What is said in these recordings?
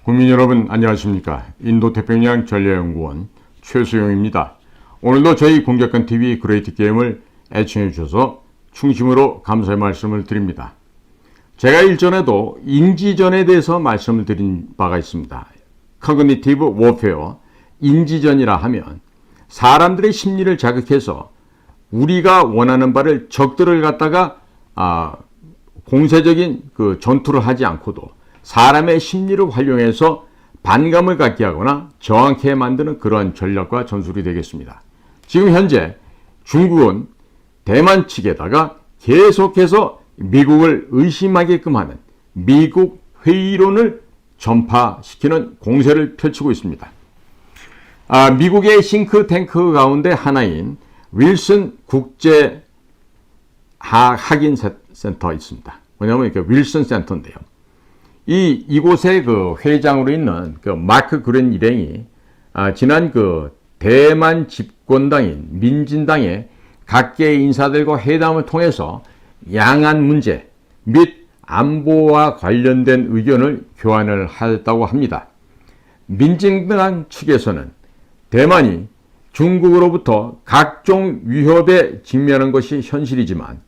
국민 여러분 안녕하십니까. 인도태평양 전략연구원 최수용입니다. 오늘도 저희 공격권TV 그레이트 게임을 애청해 주셔서 충심으로 감사의 말씀을 드립니다. 제가 일전에도 인지전에 대해서 말씀을 드린 바가 있습니다. Cognitive Warfare, 인지전이라 하면 사람들의 심리를 자극해서 우리가 원하는 바를 적들을 갖다가 공세적인 전투를 하지 않고도 사람의 심리를 활용해서 반감을 갖게 하거나 저항케 만드는 그러한 전략과 전술이 되겠습니다. 지금 현재 중국은 대만 측에다가 계속해서 미국을 의심하게끔 하는 미국 회의론을 전파시키는 공세를 펼치고 있습니다. 미국의 싱크탱크 가운데 하나인 윌슨 국제 학인 센터 있습니다. 뭐냐면 윌슨 센터인데요. 이곳의 회장으로 있는 마크 그린 일행이 지난 대만 집권당인 민진당의 각계의 인사들과 회담을 통해서 양안 문제 및 안보와 관련된 의견을 교환을 하였다고 합니다. 민진당 측에서는 대만이 중국으로부터 각종 위협에 직면한 것이 현실이지만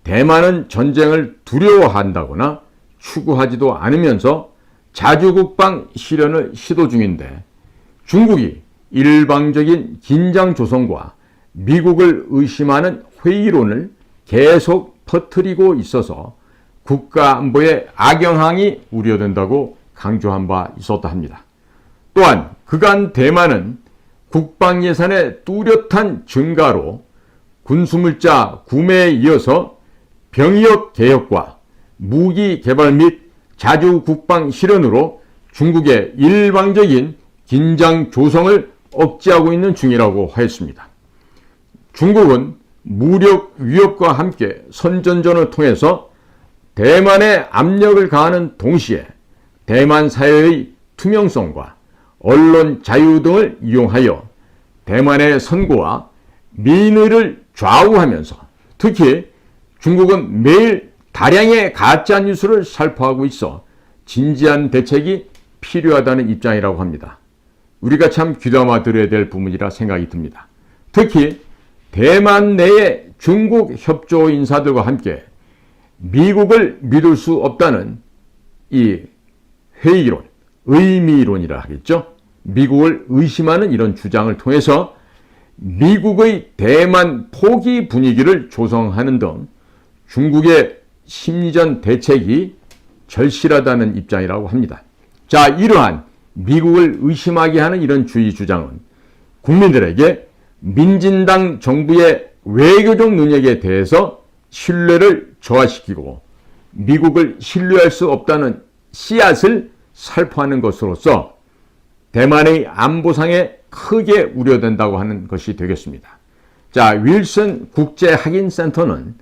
대만은 전쟁을 두려워한다거나 추구하지도 않으면서 자주국방 실현을 시도 중인데 중국이 일방적인 긴장 조성과 미국을 의심하는 회의론을 계속 퍼뜨리고 있어서 국가 안보에 악영향이 우려된다고 강조한 바 있었다 합니다. 또한 그간 대만은 국방 예산의 뚜렷한 증가로 군수물자 구매에 이어서 병역 개혁과 무기 개발 및 자주 국방 실현으로 중국의 일방적인 긴장 조성을 억제하고 있는 중이라고 하였습니다. 중국은 무력 위협과 함께 선전전을 통해서 대만에 압력을 가하는 동시에 대만 사회의 투명성과 언론 자유 등을 이용하여 대만의 선거와 민의를 좌우하면서 특히 중국은 매일 다량의 가짜뉴스를 살포하고 있어 진지한 대책이 필요하다는 입장이라고 합니다. 우리가 참 귀담아 들어야 될 부분이라 생각이 듭니다. 특히 대만 내의 중국 협조 인사들과 함께 미국을 믿을 수 없다는 이 회의론, 의미론이라 하겠죠. 미국을 의심하는 이런 주장을 통해서 미국의 대만 포기 분위기를 조성하는 등 중국의 심리전 대책이 절실하다는 입장이라고 합니다. 자, 이러한 미국을 의심하게 하는 이런 주의 주장은 국민들에게 민진당 정부의 외교적 능력에 대해서 신뢰를 저하시키고 미국을 신뢰할 수 없다는 씨앗을 살포하는 것으로서 대만의 안보상에 크게 우려된다고 하는 것이 되겠습니다. 자, 윌슨 국제학인센터는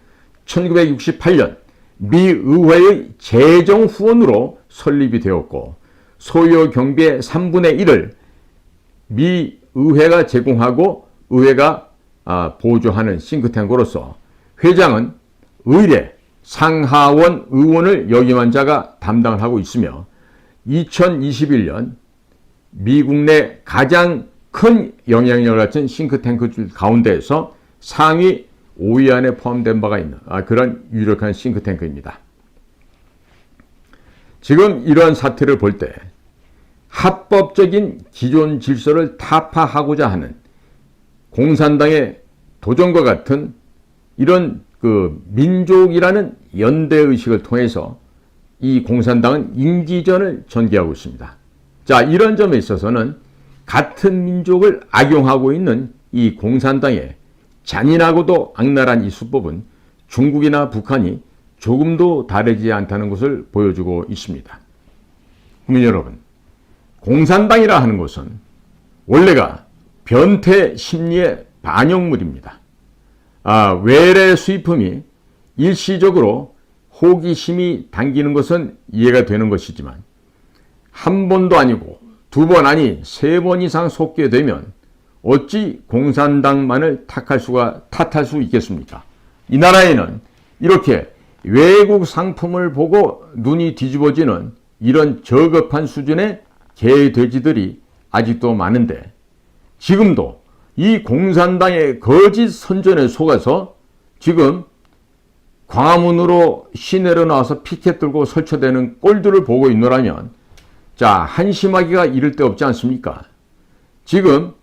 1968년 미 의회의 재정 후원으로 설립이 되었고 소요 경비의 3분의 1을 미 의회가 제공하고 의회가 보조하는 싱크탱크로서 회장은 의례 상하원 의원을 역임한 자가 담당을 하고 있으며 2021년 미국 내 가장 큰 영향력을 갖춘 싱크탱크 가운데에서 상위 5위 안에 포함된 바가 있는 그런 유력한 싱크탱크입니다. 지금 이러한 사태를 볼 때 합법적인 기존 질서를 타파하고자 하는 공산당의 도전과 같은 이런 민족이라는 연대의식을 통해서 이 공산당은 인기전을 전개하고 있습니다. 자, 이런 점에 있어서는 같은 민족을 악용하고 있는 이 공산당의 잔인하고도 악랄한 이 수법은 중국이나 북한이 조금도 다르지 않다는 것을 보여주고 있습니다. 국민 여러분, 공산당이라 하는 것은 원래가 변태 심리의 반영물입니다. 외래 수입품이 일시적으로 호기심이 당기는 것은 이해가 되는 것이지만 한 번도 아니고 두 번 아니 세 번 이상 속게 되면 어찌 공산당만을 탓할 수 있겠습니까? 이 나라에는 이렇게 외국 상품을 보고 눈이 뒤집어지는 이런 저급한 수준의 개, 돼지들이 아직도 많은데 지금도 이 공산당의 거짓 선전에 속아서 지금 광화문으로 시내로 나와서 피켓 들고 설쳐대는 꼴들을 보고 있노라면 자, 한심하기가 이를 데 없지 않습니까? 지금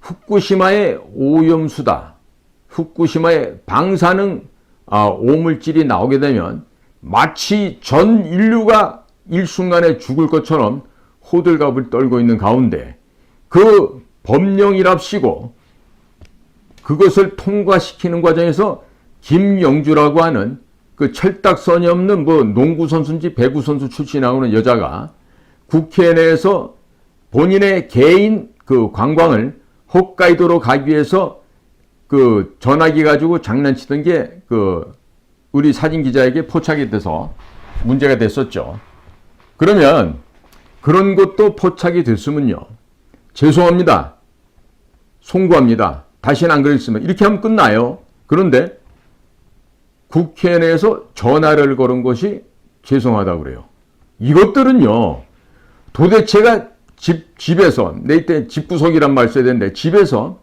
후쿠시마의 오염수다, 후쿠시마의 방사능 오물질이 나오게 되면 마치 전 인류가 일순간에 죽을 것처럼 호들갑을 떨고 있는 가운데 그 법령이랍시고 그것을 통과시키는 과정에서 김영주라고 하는 그 철딱선이 없는 뭐 농구선수인지 배구선수 출신하고는 여자가 국회 내에서 본인의 개인 그 관광을 홋카이도로 가기 위해서 그 전화기 가지고 장난치던 게 그 우리 사진 기자에게 포착이 돼서 문제가 됐었죠. 그러면 그런 것도 포착이 됐으면요. 죄송합니다. 송구합니다. 다시는 안 그러겠습니다. 이렇게 하면 끝나요. 그런데 국회 내에서 전화를 걸은 것이 죄송하다고 그래요. 이것들은요. 도대체가 집에서 내 이때 집구석이란 말 써야 되는데 집에서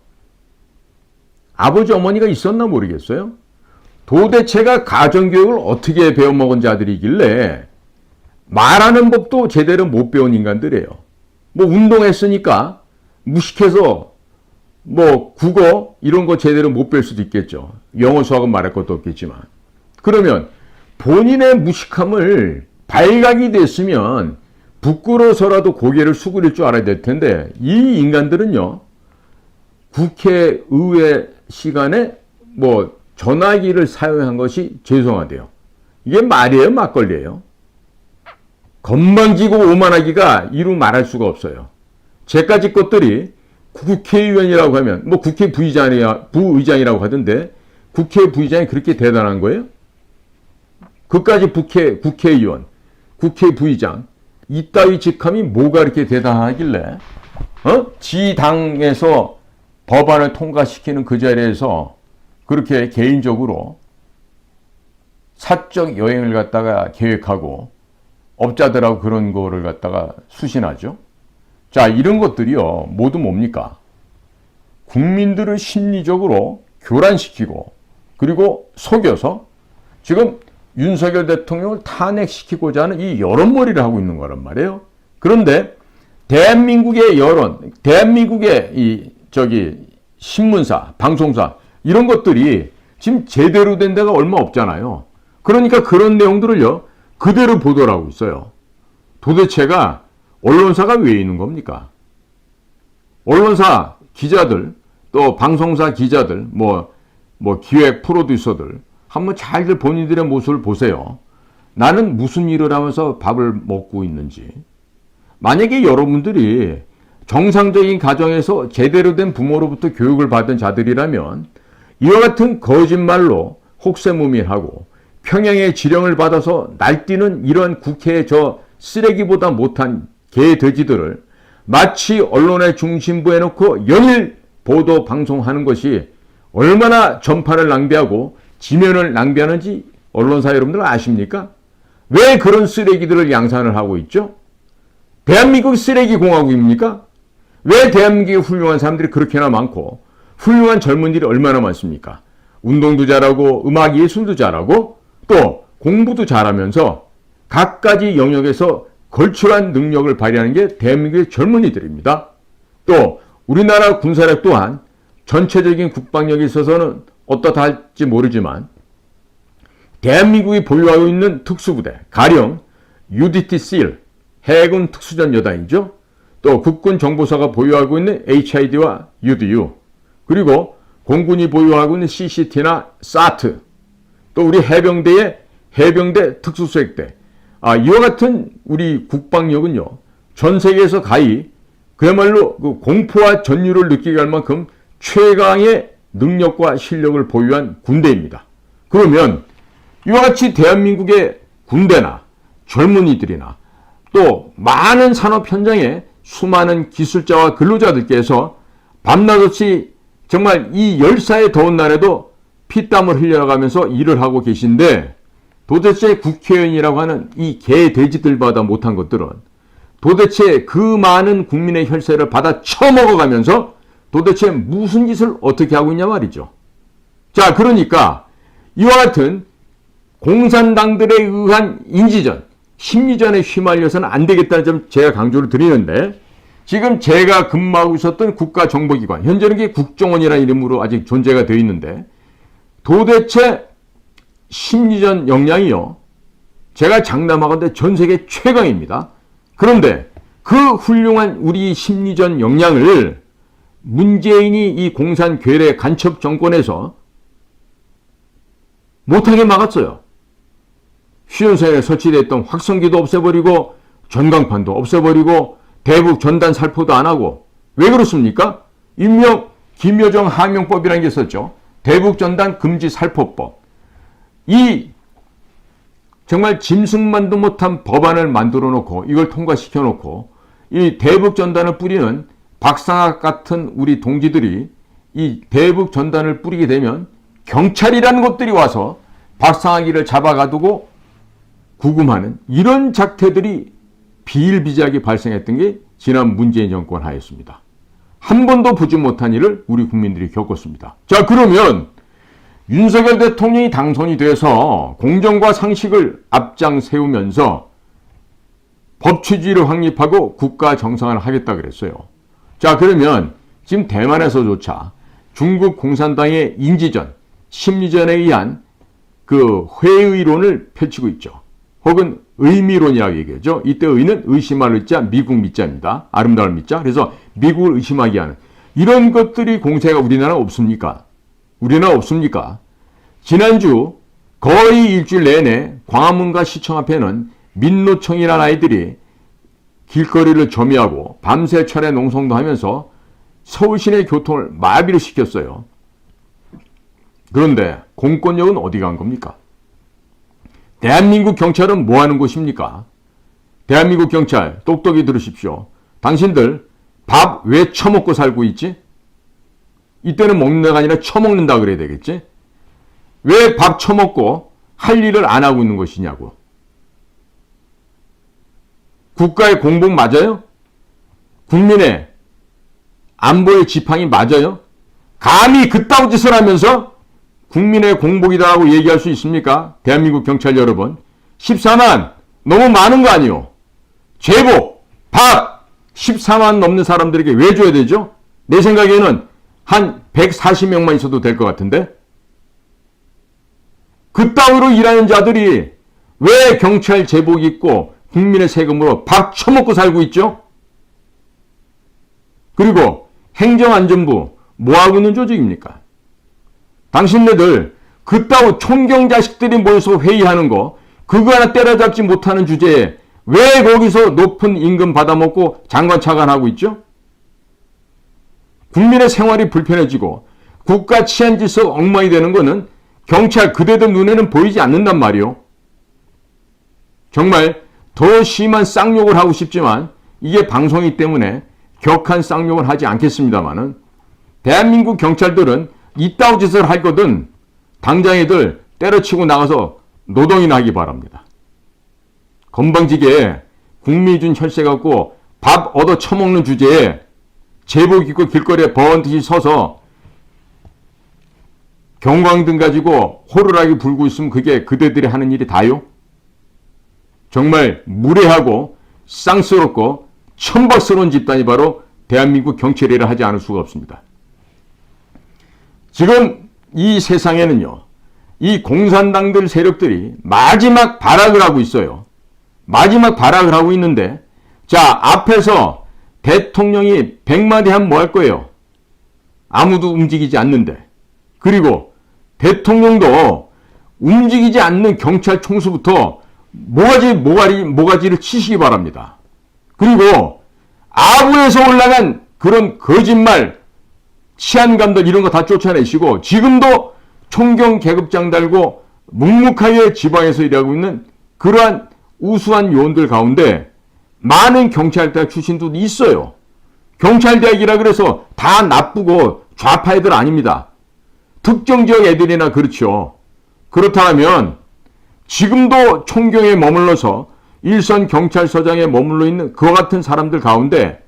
아버지 어머니가 있었나 모르겠어요. 도대체가 가정교육을 어떻게 배워먹은 자들이길래 말하는 법도 제대로 못 배운 인간들이에요. 뭐 운동했으니까 무식해서 뭐 국어 이런 거 제대로 못 배울 수도 있겠죠. 영어 수학은 말할 것도 없겠지만. 그러면 본인의 무식함을 발각이 됐으면 부끄러워서라도 고개를 수그릴 줄 알아야 될 텐데 이 인간들은요. 국회의회 시간에 뭐 전화기를 사용한 것이 죄송하대요. 이게 말이에요, 막걸리예요. 건방지고 오만하기가 이루 말할 수가 없어요. 제까지 것들이 국회의원이라고 하면 뭐 국회 부의장이라고 하던데 국회 부의장이 그렇게 대단한 거예요? 그까지 국회의원, 국회 부의장 이따위 직함이 뭐가 이렇게 대단하길래 지 당에서 법안을 통과시키는 그 자리에서 그렇게 개인적으로 사적 여행을 갖다가 계획하고 업자들하고 그런 거를 갖다가 수신하죠. 자, 이런 것들이요. 모두 뭡니까? 국민들을 심리적으로 교란시키고 그리고 속여서 지금 윤석열 대통령을 탄핵시키고자 하는 이 여론몰이를 하고 있는 거란 말이에요. 그런데 대한민국의 여론, 대한민국의 신문사, 방송사 이런 것들이 지금 제대로 된 데가 얼마 없잖아요. 그러니까 그런 내용들을요. 그대로 보도를 하고 있어요. 도대체가 언론사가 왜 있는 겁니까? 언론사 기자들, 또 방송사 기자들, 뭐 기획 프로듀서들 한번 잘들 본인들의 모습을 보세요. 나는 무슨 일을 하면서 밥을 먹고 있는지. 만약에 여러분들이 정상적인 가정에서 제대로 된 부모로부터 교육을 받은 자들이라면 이와 같은 거짓말로 혹세무민하고 평양의 지령을 받아서 날뛰는 이러한 국회의 저 쓰레기보다 못한 개 돼지들을 마치 언론의 중심부에 놓고 연일 보도 방송하는 것이 얼마나 전파를 낭비하고 지면을 낭비하는지 언론사 여러분들 아십니까? 왜 그런 쓰레기들을 양산을 하고 있죠? 대한민국이 쓰레기 공화국입니까? 왜 대한민국에 훌륭한 사람들이 그렇게나 많고 훌륭한 젊은이들이 얼마나 많습니까? 운동도 잘하고 음악 예술도 잘하고 또 공부도 잘하면서 각가지 영역에서 걸출한 능력을 발휘하는 게 대한민국의 젊은이들입니다. 또 우리나라 군사력 또한 전체적인 국방력에 있어서는 어떻다 할지 모르지만 대한민국이 보유하고 있는 특수부대, 가령 UDT SEAL, 해군 특수전 여단이죠. 또 국군 정보사가 보유하고 있는 HID와 UDU, 그리고 공군이 보유하고 있는 CCT나 SAT, 또 우리 해병대의 해병대 특수수색대, 이와 같은 우리 국방력은요, 전 세계에서 가히 그야말로 그 공포와 전율을 느끼게 할 만큼 최강의 능력과 실력을 보유한 군대입니다. 그러면 이와 같이 대한민국의 군대나 젊은이들이나 또 많은 산업 현장에 수많은 기술자와 근로자들께서 밤낮 없이 정말 이 열사의 더운 날에도 피땀을 흘려가면서 일을 하고 계신데 도대체 국회의원이라고 하는 이 개 돼지들보다 못한 것들은 도대체 그 많은 국민의 혈세를 받아 처먹어가면서 도대체 무슨 짓을 어떻게 하고 있냐 말이죠. 자, 그러니까 이와 같은 공산당들에 의한 인지전, 심리전에 휘말려서는 안 되겠다는 점 제가 강조를 드리는데, 지금 제가 근무하고 있었던 국가정보기관, 현재는 이게 국정원이라는 이름으로 아직 존재가 되어 있는데, 도대체 심리전 역량이요, 제가 장담하건대 전 세계 최강입니다. 그런데 그 훌륭한 우리 심리전 역량을 문재인이 이 공산 괴뢰 간첩 정권에서 못하게 막았어요. 휴전선에 설치됐던 확성기도 없애버리고 전광판도 없애버리고 대북 전단 살포도 안 하고. 왜 그렇습니까? 일명 김여정 하명법이라는 게 있었죠. 대북 전단 금지 살포법. 이 정말 짐승만도 못한 법안을 만들어 놓고 이걸 통과시켜 놓고 이 대북 전단을 뿌리는 박상학 같은 우리 동지들이 이 대북 전단을 뿌리게 되면 경찰이라는 것들이 와서 박상학이를 잡아가두고 구금하는 이런 작태들이 비일비재하게 발생했던 게 지난 문재인 정권 하였습니다. 한 번도 보지 못한 일을 우리 국민들이 겪었습니다. 자, 그러면 윤석열 대통령이 당선이 돼서 공정과 상식을 앞장 세우면서 법치주의를 확립하고 국가 정상화를 하겠다 그랬어요. 자, 그러면 지금 대만에서조차 중국 공산당의 인지전, 심리전에 의한 그 회의론을 펼치고 있죠. 혹은 의미론이라고 얘기하죠. 이때 의는 의심할 의자, 미국 미자입니다. 아름다울 미자. 그래서 미국을 의심하게 하는 이런 것들이 공세가 우리나라 없습니까? 우리나라 없습니까? 지난주 거의 일주일 내내 광화문과 시청 앞에는 민노총이라는 아이들이 길거리를 점유하고 밤새 철야 농성도 하면서 서울 시내 교통을 마비를 시켰어요. 그런데 공권력은 어디 간 겁니까? 대한민국 경찰은 뭐 하는 곳입니까? 대한민국 경찰 똑똑히 들으십시오. 당신들 밥 왜 처먹고 살고 있지? 이때는 먹는 데가 아니라 처먹는다 그래야 되겠지? 왜 밥 처먹고 할 일을 안 하고 있는 것이냐고. 국가의 공복 맞아요? 국민의 안보의 지팡이 맞아요? 감히 그따위 짓을 하면서 국민의 공복이다라고 얘기할 수 있습니까? 대한민국 경찰 여러분. 14만 너무 많은 거 아니요? 제복, 밥 14만 넘는 사람들에게 왜 줘야 되죠? 내 생각에는 한 140명만 있어도 될 것 같은데? 그따위로 일하는 자들이 왜 경찰 제복 입고 국민의 세금으로 밥 처먹고 살고 있죠? 그리고 행정안전부 뭐하고 있는 조직입니까? 당신네들 그따위 총경 자식들이 모여서 회의하는 거 그거 하나 때려잡지 못하는 주제에 왜 거기서 높은 임금 받아먹고 장관 차관하고 있죠? 국민의 생활이 불편해지고 국가 치안 질서가 엉망이 되는 거는 경찰 그대들 눈에는 보이지 않는단 말이요. 정말 더 심한 쌍욕을 하고 싶지만 이게 방송이기 때문에 격한 쌍욕을 하지 않겠습니다만은 대한민국 경찰들은 이따위 짓을 할 거든 당장 애들 때려치고 나가서 노동이나 하기 바랍니다. 건방지게 국민이 준 혈세 갖고 밥 얻어 처먹는 주제에 제복 입고 길거리에 번듯이 서서 경광등 가지고 호루라기 불고 있으면 그게 그대들이 하는 일이 다요? 정말 무례하고 쌍스럽고 천박스러운 집단이 바로 대한민국 경찰이라 하지 않을 수가 없습니다. 지금 이 세상에는요, 이 공산당들 세력들이 마지막 발악을 하고 있어요. 마지막 발악을 하고 있는데, 자, 앞에서 대통령이 100마디 하면 뭐 할 거예요? 아무도 움직이지 않는데. 그리고 대통령도 움직이지 않는 경찰 총수부터 모가지를 치시기 바랍니다. 그리고 아부에서 올라간 그런 거짓말, 치안감들 이런 거 다 쫓아내시고 지금도 총경 계급장 달고 묵묵하게 지방에서 일하고 있는 그러한 우수한 요원들 가운데 많은 경찰대학 출신도 있어요. 경찰대학이라 그래서 다 나쁘고 좌파 애들 아닙니다. 특정 지역 애들이나 그렇죠. 그렇다면 지금도 총경에 머물러서 일선 경찰서장에 머물러 있는 그와 같은 사람들 가운데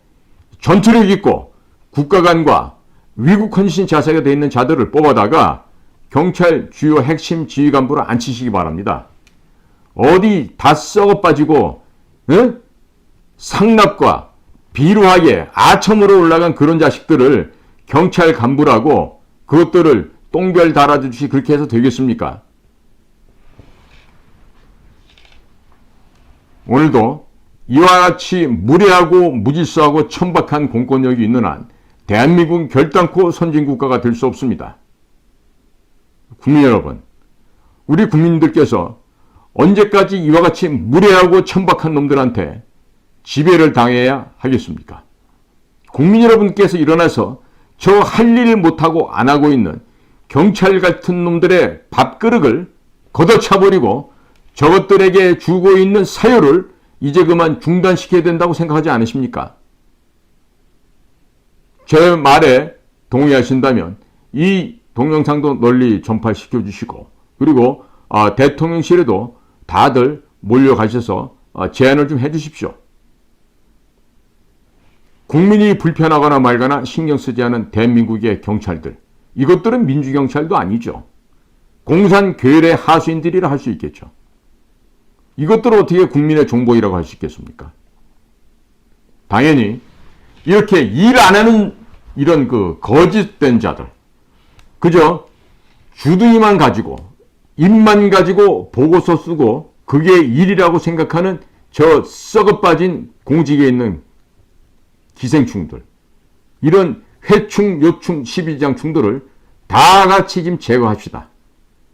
전투력 있고 국가 간과 위국 헌신 자세가 되어 있는 자들을 뽑아다가 경찰 주요 핵심 지휘 간부로 앉히시기 바랍니다. 어디 다 썩어 빠지고 상납과 비루하게 아첨으로 올라간 그런 자식들을 경찰 간부라고 그것들을 똥별 달아주시 그렇게 해서 되겠습니까? 오늘도 이와 같이 무례하고 무질서하고 천박한 공권력이 있는 한 대한민국은 결단코 선진국가가 될 수 없습니다. 국민 여러분, 우리 국민들께서 언제까지 이와 같이 무례하고 천박한 놈들한테 지배를 당해야 하겠습니까? 국민 여러분께서 일어나서 저 할 일 못하고 안 하고 있는 경찰 같은 놈들의 밥그릇을 걷어차버리고 저것들에게 주고 있는 사유를 이제 그만 중단시켜야 된다고 생각하지 않으십니까? 제 말에 동의하신다면 이 동영상도 널리 전파시켜 주시고 그리고 대통령실에도 다들 몰려가셔서 제안을 좀 해주십시오. 국민이 불편하거나 말거나 신경 쓰지 않은 대한민국의 경찰들, 이것들은 민주경찰도 아니죠. 공산 괴뢰 하수인들이라 할 수 있겠죠. 이것들을 어떻게 국민의 정보이라고 할 수 있겠습니까? 당연히 이렇게 일 안 하는 이런 그 거짓된 자들, 그저 주둥이만 가지고 입만 가지고 보고서 쓰고 그게 일이라고 생각하는 저 썩어 빠진 공직에 있는 기생충들, 이런 회충, 요충, 12장충들을 다 같이 지금 제거합시다.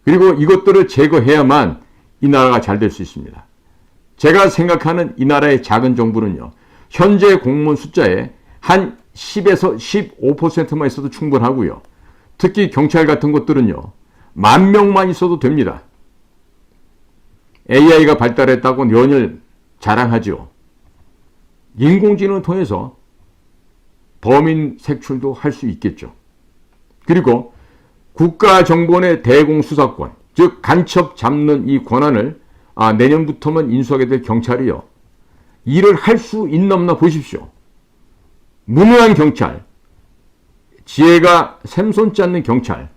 그리고 이것들을 제거해야만 이 나라가 잘 될 수 있습니다. 제가 생각하는 이 나라의 작은 정부는요, 현재 공무원 숫자에 한 10에서 15%만 있어도 충분하고요. 특히 경찰 같은 것들은요, 10,000명만 있어도 됩니다. AI가 발달했다고 연일 자랑하죠. 인공지능을 통해서 범인 색출도 할 수 있겠죠. 그리고 국가정보원의 대공수사권, 즉 간첩 잡는 이 권한을 내년부터만 인수하게 될 경찰이요, 일을 할 수 있나 없나 보십시오. 무능한 경찰, 지혜가 샘솟지 않는 경찰,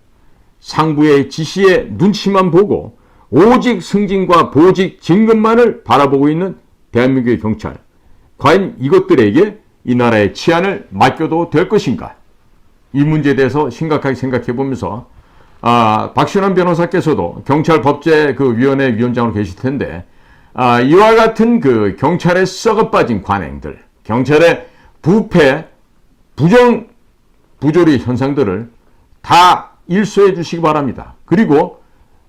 상부의 지시에 눈치만 보고 오직 승진과 보직 진급만을 바라보고 있는 대한민국의 경찰, 과연 이것들에게 이 나라의 치안을 맡겨도 될 것인가? 이 문제에 대해서 심각하게 생각해 보면서 박신환 변호사께서도 경찰법제 그 위원회 위원장으로 계실 텐데 이와 같은 그 경찰의 썩어 빠진 관행들, 경찰의 부패, 부정, 부조리 현상들을 다 일소해 주시기 바랍니다. 그리고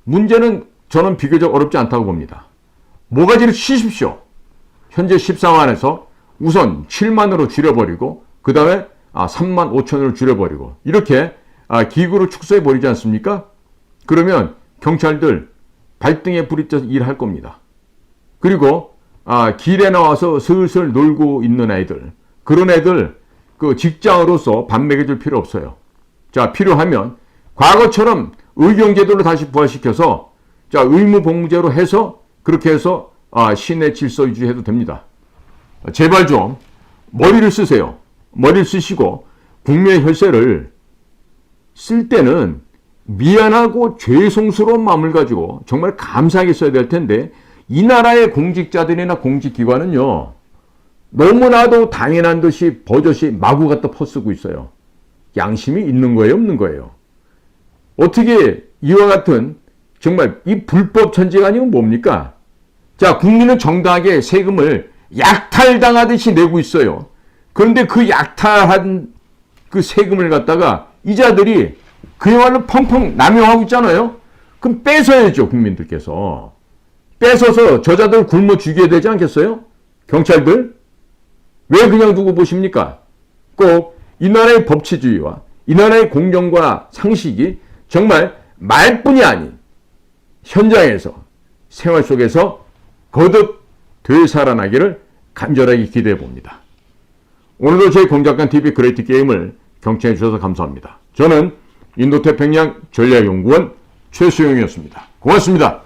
문제는 저는 비교적 어렵지 않다고 봅니다. 모가지를 치십시오. 현재 14만에서 우선 7만으로 줄여버리고 그 다음에 3만 5천으로 줄여버리고 이렇게 기구를 축소해 버리지 않습니까? 그러면 경찰들 발등에 불이 떠서 일할 겁니다. 그리고 길에 나와서 슬슬 놀고 있는 애들, 그런 애들 그 직장으로서 밥 먹여줄 필요 없어요. 자, 필요하면 과거처럼 의경제도를 다시 부활시켜서 자, 의무복무제로 해서 그렇게 해서 시내 질서 유지해도 됩니다. 제발 좀 머리를 쓰세요. 머리를 쓰시고 국민의 혈세를 쓸 때는 미안하고 죄송스러운 마음을 가지고 정말 감사하게 써야 될 텐데 이 나라의 공직자들이나 공직기관은요, 너무나도 당연한 듯이 버젓이 마구 갖다 퍼쓰고 있어요. 양심이 있는 거예요, 없는 거예요? 어떻게 이와 같은 정말 이 불법 천지가 아니면 뭡니까? 자, 국민은 정당하게 세금을 약탈당하듯이 내고 있어요. 그런데 그 약탈한 그 세금을 갖다가 이자들이 그야말로 펑펑 남용하고 있잖아요. 그럼 뺏어야죠, 국민들께서. 뺏어서 저자들 굶어 죽여야 되지 않겠어요? 경찰들? 왜 그냥 두고 보십니까? 꼭 이 나라의 법치주의와 이 나라의 공정과 상식이 정말 말뿐이 아닌 현장에서 생활 속에서 거듭 되살아나기를 간절하게 기대해 봅니다. 오늘도 저희 공작관TV 그레이트 게임을 경청해 주셔서 감사합니다. 저는 인도태평양 전략연구원 최수영이었습니다. 고맙습니다.